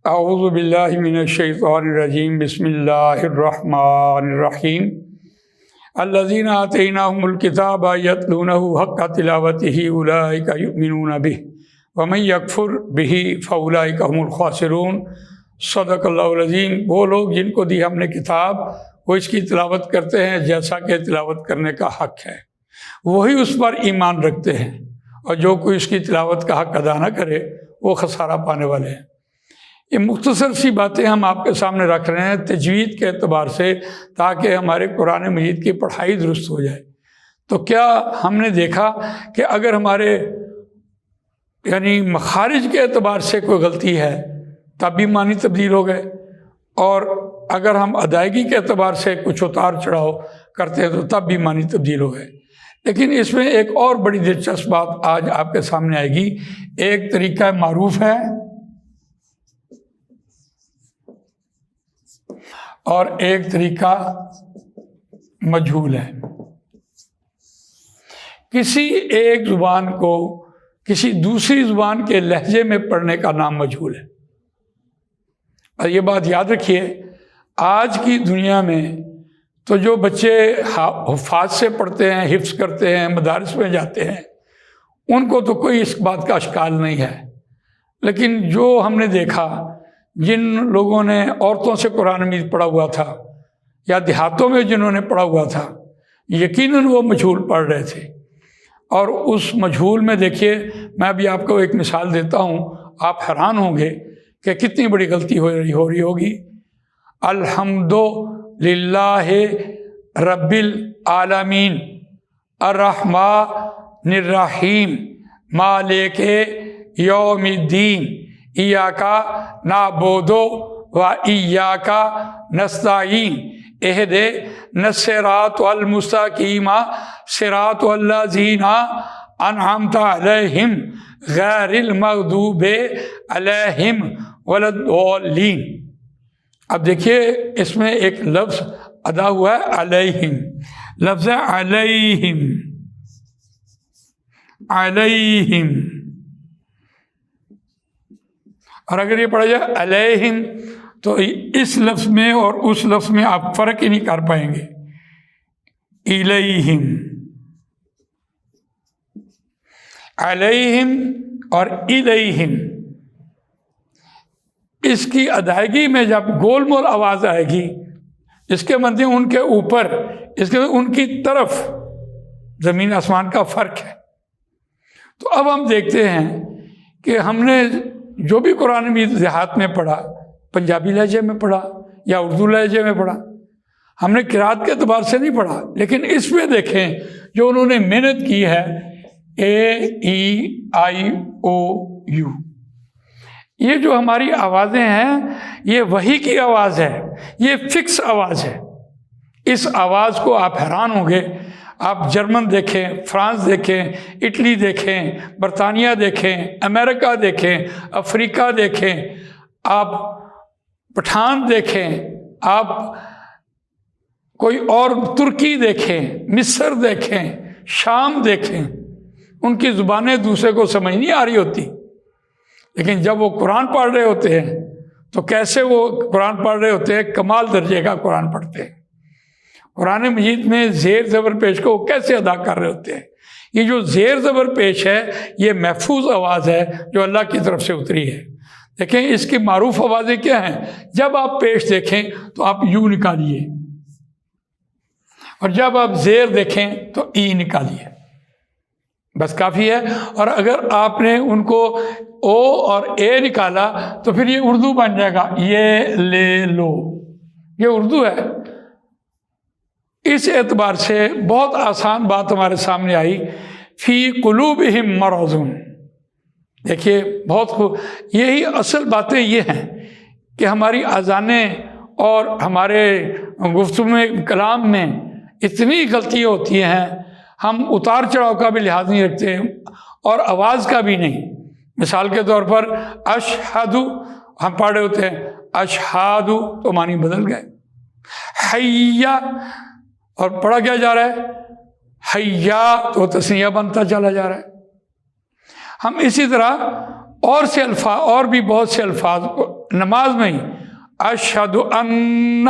اعوذ باللہ من الشیطان الرجیم بسم اللہ الرحمن الرحیم الذین آتیناہم الکتاب یتلونہ حق تلاوتہ اولئک یؤمنون بہ ومن یکفر بہ فاولئک هم الخاسرون۔ صدق اللہ العظیم۔ وہ لوگ جن کو دی ہم نے کتاب وہ اس کی تلاوت کرتے ہیں جیسا کہ تلاوت کرنے کا حق ہے، وہی اس پر ایمان رکھتے ہیں، اور جو کوئی اس کی تلاوت کا حق ادا نہ کرے وہ خسارہ پانے والے ہیں۔ یہ مختصر سی باتیں ہم آپ کے سامنے رکھ رہے ہیں تجوید کے اعتبار سے، تاکہ ہمارے قرآن مجید کی پڑھائی درست ہو جائے۔ تو کیا ہم نے دیکھا کہ اگر ہمارے مخارج کے اعتبار سے کوئی غلطی ہے تب بھی معنی تبدیل ہو گئے، اور اگر ہم ادائیگی کے اعتبار سے کچھ اتار چڑھاؤ کرتے ہیں تو تب بھی معنی تبدیل ہو گئے۔ لیکن اس میں ایک اور بڑی دلچسپ بات آج آپ کے سامنے آئے گی۔ ایک طریقہ معروف ہے اور ایک طریقہ مجہول ہے۔ کسی ایک زبان کو کسی دوسری زبان کے لہجے میں پڑھنے کا نام مجہول ہے۔ اور یہ بات یاد رکھیے، آج کی دنیا میں تو جو بچے حفاظ سے پڑھتے ہیں، حفظ کرتے ہیں، مدارس میں جاتے ہیں، ان کو تو کوئی اس بات کا اشکال نہیں ہے۔ لیکن جو ہم نے دیکھا، جن لوگوں نے عورتوں سے قرآن مجید پڑھا ہوا تھا یا دیہاتوں میں جنہوں نے پڑھا ہوا تھا، یقیناً وہ مجہول پڑھ رہے تھے۔ اور اس مجہول میں دیکھیے، میں ابھی آپ کو ایک مثال دیتا ہوں، آپ حیران ہوں گے کہ کتنی بڑی غلطی ہو رہی ہوگی۔ الحمد للہ رب العالمین الرحمن الرحیم مالک یوم الدین ایاک نعبد و ایاک نستعین اہدنا الصراط المستقیم صراط الذین انعمت علیہم غیر المغضوب علیہم ولا الضالین۔ اب دیکھیے، اس میں ایک لفظ ادا ہوا ہے علیہم، لفظ علیہم، علیہم، اور اگر یہ پڑھا جائے علیہم تو اس لفظ میں اور اس لفظ میں آپ فرق ہی نہیں کر پائیں گے۔ الیہم، علیہم اور الیہم، اس کی ادائیگی میں جب گول مول آواز آئے گی، اس کے مطلب ان کے اوپر، اس کے ان کی طرف زمین آسمان کا فرق ہے۔ تو اب ہم دیکھتے ہیں کہ ہم نے جو بھی قرآن مجید دیہات میں پڑھا، پنجابی لہجے میں پڑھا یا اردو لہجے میں پڑھا، ہم نے قرات کے اعتبار سے نہیں پڑھا، لیکن اس میں دیکھیں جو انہوں نے محنت کی ہے، اے ای آئی او یو، یہ جو ہماری آوازیں ہیں یہ وحی کی آواز ہے، یہ فکس آواز ہے۔ اس آواز کو آپ حیران ہوں گے۔ آپ جرمن دیکھیں، فرانس دیکھیں، اٹلی دیکھیں، برطانیہ دیکھیں، امریکہ دیکھیں، افریقہ دیکھیں، آپ پٹھان دیکھیں، آپ کوئی اور ترکی دیکھیں، مصر دیکھیں، شام دیکھیں، ان کی زبانیں دوسرے کو سمجھ نہیں آ رہی ہوتی، لیکن جب وہ قرآن پڑھ رہے ہوتے ہیں تو کیسے وہ قرآن پڑھ رہے ہوتے ہیں، کمال درجے کا قرآن پڑھتے ہیں۔ قرآن مجید میں زیر زبر پیش کو وہ کیسے ادا کر رہے ہوتے ہیں۔ یہ جو زیر زبر پیش ہے یہ محفوظ آواز ہے جو اللہ کی طرف سے اتری ہے۔ دیکھیں اس کی معروف آوازیں کیا ہیں، جب آپ پیش دیکھیں تو آپ یو نکالیے، اور جب آپ زیر دیکھیں تو ای نکالیے، بس کافی ہے۔ اور اگر آپ نے ان کو او اور اے نکالا تو پھر یہ اردو بن جائے گا، یہ لے لو، یہ اردو ہے۔ اس اعتبار سے بہت آسان بات ہمارے سامنے آئی، فی قلوبہم مرض۔ دیکھیے بہت خوب، یہی اصل باتیں یہ ہیں کہ ہماری اذانیں اور ہمارے گفتگو کلام میں اتنی غلطیاں ہوتی ہیں، ہم اتار چڑھاؤ کا بھی لحاظ نہیں رکھتے اور آواز کا بھی نہیں۔ مثال کے طور پر اشہد ہم پڑھ رہے ہوتے ہیں، اشہد تو معنی بدل گئے، حیا اور پڑھا کیا جا رہا ہے، حیا تو تسنیہ بنتا چلا جا رہا ہے۔ ہم اسی طرح اور بھی بہت سے الفاظ نماز میں ہی اشہد ان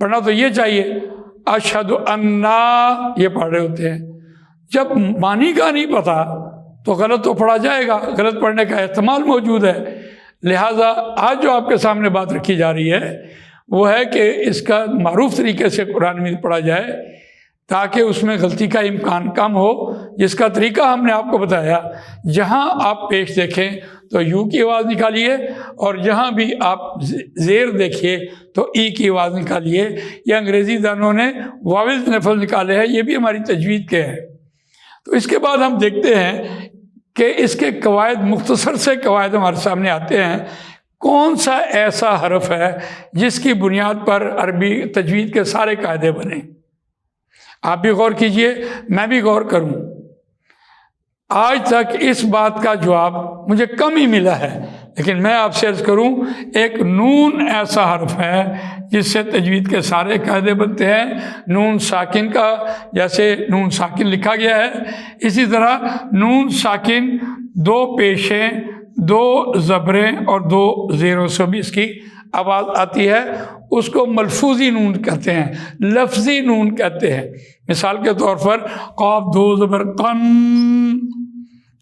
پڑھنا تو یہ چاہیے، اشہد انا یہ پڑھ رہے ہوتے ہیں۔ جب معنی کا نہیں پتا تو غلط تو پڑھا جائے گا، غلط پڑھنے کا احتمال موجود ہے۔ لہٰذا آج جو آپ کے سامنے بات رکھی جا رہی ہے وہ ہے کہ اس کا معروف طریقے سے قرآن میں پڑھا جائے تاکہ اس میں غلطی کا امکان کم ہو، جس کا طریقہ ہم نے آپ کو بتایا۔ جہاں آپ پیش دیکھیں تو یو کی آواز نکالیے، اور جہاں بھی آپ زیر دیکھیے تو ای کی آواز نکالیے۔ یہ انگریزی دانوں نے واویل لفظ نکالے ہیں، یہ بھی ہماری تجوید کے ہیں۔ تو اس کے بعد ہم دیکھتے ہیں کہ اس کے قواعد، مختصر سے قواعد ہمارے سامنے آتے ہیں۔ کون سا ایسا حرف ہے جس کی بنیاد پر عربی تجوید کے سارے قاعدے بنے؟ آپ بھی غور کیجئے، میں بھی غور کروں۔ آج تک اس بات کا جواب مجھے کم ہی ملا ہے، لیکن میں آپ سے عرض کروں، ایک نون ایسا حرف ہے جس سے تجوید کے سارے قاعدے بنتے ہیں۔ نون ساکن کا، جیسے نون ساکن لکھا گیا ہے، اسی طرح نون ساکن 2 پیشیں، 2 زبریں اور 2 زیروں سے بھی اس کی آواز آتی ہے۔ اس کو ملفوظی نون کہتے ہیں، لفظی نون کہتے ہیں۔ مثال کے طور پر قاف 2 زبر قن،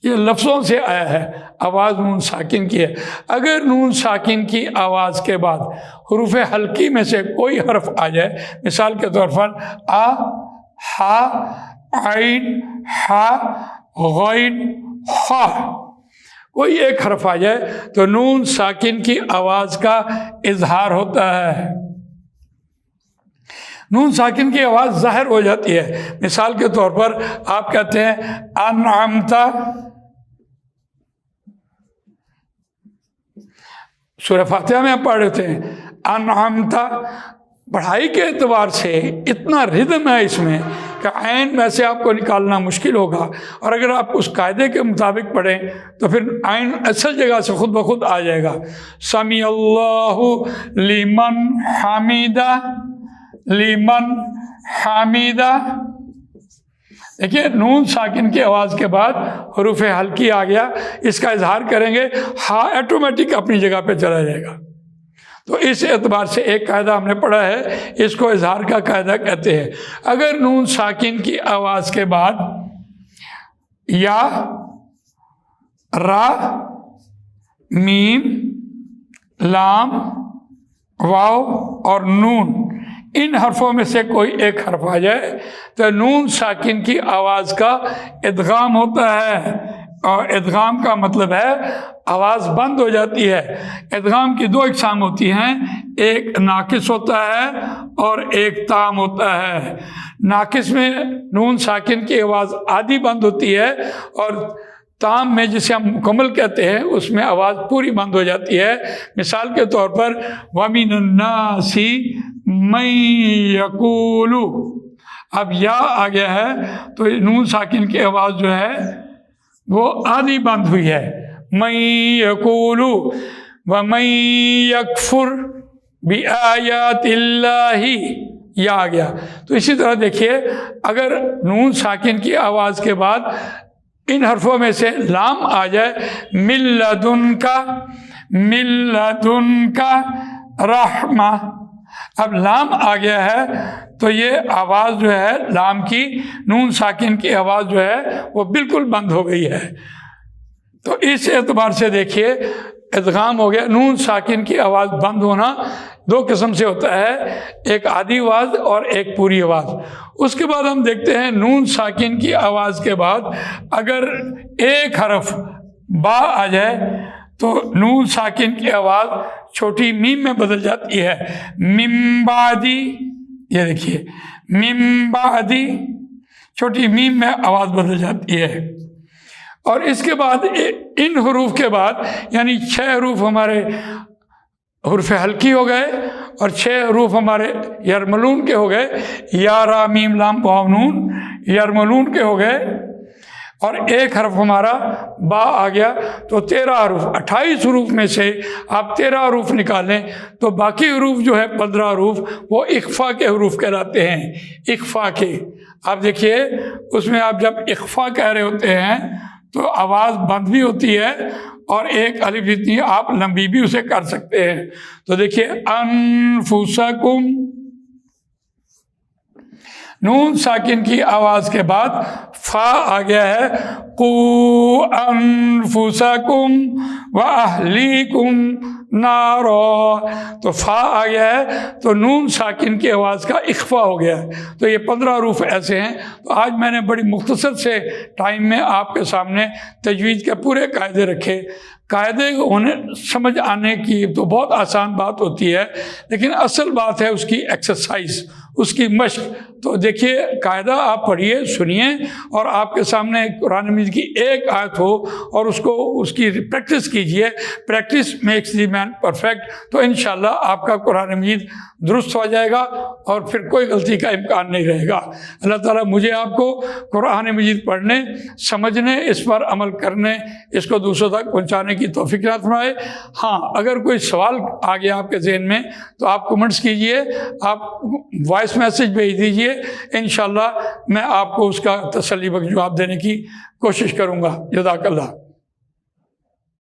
یہ لفظوں سے آیا ہے، آواز نون ساکن کی ہے۔ اگر نون ساکن کی آواز کے بعد حروف حلقی میں سے کوئی حرف آ جائے، مثال کے طور پر آ، ہا، عین، ہا، غین، خا، کوئی ایک حرف آ جائے تو نون ساکن کی آواز کا اظہار ہوتا ہے، نون ساکن کی آواز ظاہر ہو جاتی ہے۔ مثال کے طور پر آپ کہتے ہیں انعمتا، سورہ فاتحہ میں آپ پڑھ رہے ہیں انعمتا، پڑھائی کے اعتبار سے اتنا ردم ہے اس میں کہ عین میں سے آپ کو نکالنا مشکل ہوگا، اور اگر آپ اس قاعدے کے مطابق پڑھیں تو پھر عین اصل جگہ سے خود بخود آ جائے گا۔ سمیع اللہ لمن حمیدہ، لمن حمیدہ، دیکھیے نون ساکن کی آواز کے بعد حروف حلقی آ گیا، اس کا اظہار کریں گے، ہا آٹومیٹک اپنی جگہ پہ چلا جائے گا۔ تو اس اعتبار سے ایک قاعدہ ہم نے پڑھا ہے، اس کو اظہار کا قاعدہ کہتے ہیں۔ اگر نون ساکن کی آواز کے بعد یا، را، میم، لام، واو اور نون، ان حرفوں میں سے کوئی ایک حرف آ جائے تو نون ساکن کی آواز کا ادغام ہوتا ہے، اور ادغام کا مطلب ہے آواز بند ہو جاتی ہے۔ ادغام کی 2 اقسام ہوتی ہیں، ایک ناقص ہوتا ہے اور ایک تام ہوتا ہے۔ ناقص میں نون ساکن کی آواز آدھی بند ہوتی ہے، اور تام میں جسے ہم مکمل کہتے ہیں اس میں آواز پوری بند ہو جاتی ہے۔ مثال کے طور پر وَمِنَ النَّاسِ مَن يَقُولُ، اب یا آ گیا ہے تو نون ساکن کی آواز جو ہے وہ آدھی بند ہوئی ہے۔ مَن يَقُولُ وَمَن يَكْفُرْ بِآيَاتِ اللَّهِ، یا آ گیا۔ تو اسی طرح دیکھیے، اگر نون ساکن کی آواز کے بعد ان حرفوں میں سے لام آ جائے، مِن لَدُنْکَ، مِن لَدُنْکَ رحمہ، اب لام آ گیا ہے تو یہ آواز جو ہے لام کی، نون ساکن کی آواز جو ہے وہ بالکل بند ہو گئی ہے۔ تو اس اعتبار سے دیکھیے ادغام ہو گیا۔ نون ساکن کی آواز بند ہونا 2 قسم سے ہوتا ہے، ایک آدھی آواز اور ایک پوری آواز۔ اس کے بعد ہم دیکھتے ہیں نون ساکن کی آواز کے بعد اگر ایک حرف با آ جائے تو نون ساکن کی آواز چھوٹی میم میں بدل جاتی ہے، من بعدی، یہ دیکھیے من بعدی، چھوٹی میم میں آواز بدل جاتی ہے۔ اور اس کے بعد ان حروف کے بعد یعنی 6 حروف ہمارے حروف حلقی ہو گئے اور 6 حروف ہمارے یرملون کے ہو گئے، یا، را، میم، لام، واو، نون یرملون کے ہو گئے، اور ایک حرف ہمارا با آ گیا، تو 13 حروف، 28 حروف میں سے آپ 13 حروف نکالیں تو باقی حروف جو ہے 15 حروف وہ اخفا کے حروف کہلاتے ہیں، اخفا کے۔ آپ دیکھیے اس میں آپ جب اخفا کہہ رہے ہوتے ہیں تو آواز بند بھی ہوتی ہے اور ایک الف جتنی آپ لمبی بھی اسے کر سکتے ہیں. تو دیکھیے انفسکم، نون ساکن کی آواز کے بعد فا آ گیا ہے، قو انفسکم واہلیکم نارا، تو فا آ گیا ہے تو نون ساکن کی آواز کا اخفا ہو گیا ہے. تو یہ 15 حروف ایسے ہیں. تو آج میں نے بڑی مختصر سے ٹائم میں آپ کے سامنے تجوید کے پورے قاعدے رکھے. قاعدے انہیں سمجھ آنے کی تو بہت آسان بات ہوتی ہے، لیکن اصل بات ہے اس کی ایکسرسائز، اس کی مشق. تو دیکھیے قاعدہ آپ پڑھیے، سنیے، اور آپ کے سامنے قرآن مجید کی ایک آیت ہو اور اس کی پریکٹس کیجئے. Practice makes the man perfect. تو انشاءاللہ آپ کا قرآن مجید درست ہو جائے گا اور پھر کوئی غلطی کا امکان نہیں رہے گا. اللہ تعالیٰ مجھے آپ کو قرآن مجید پڑھنے، سمجھنے، اس پر عمل کرنے، اس کو دوسروں تک پہنچانے کی توفیق عطا فرمائے. ہاں، اگر کوئی سوال آ گیا آپ کے ذہن میں تو آپ کمنٹس کیجئے، آپ وائس میسج بھیج دیجئے. انشاءاللہ میں آپ کو اس کا تسلی بخش جواب دینے کی کوشش کروں گا. جزاک اللہ.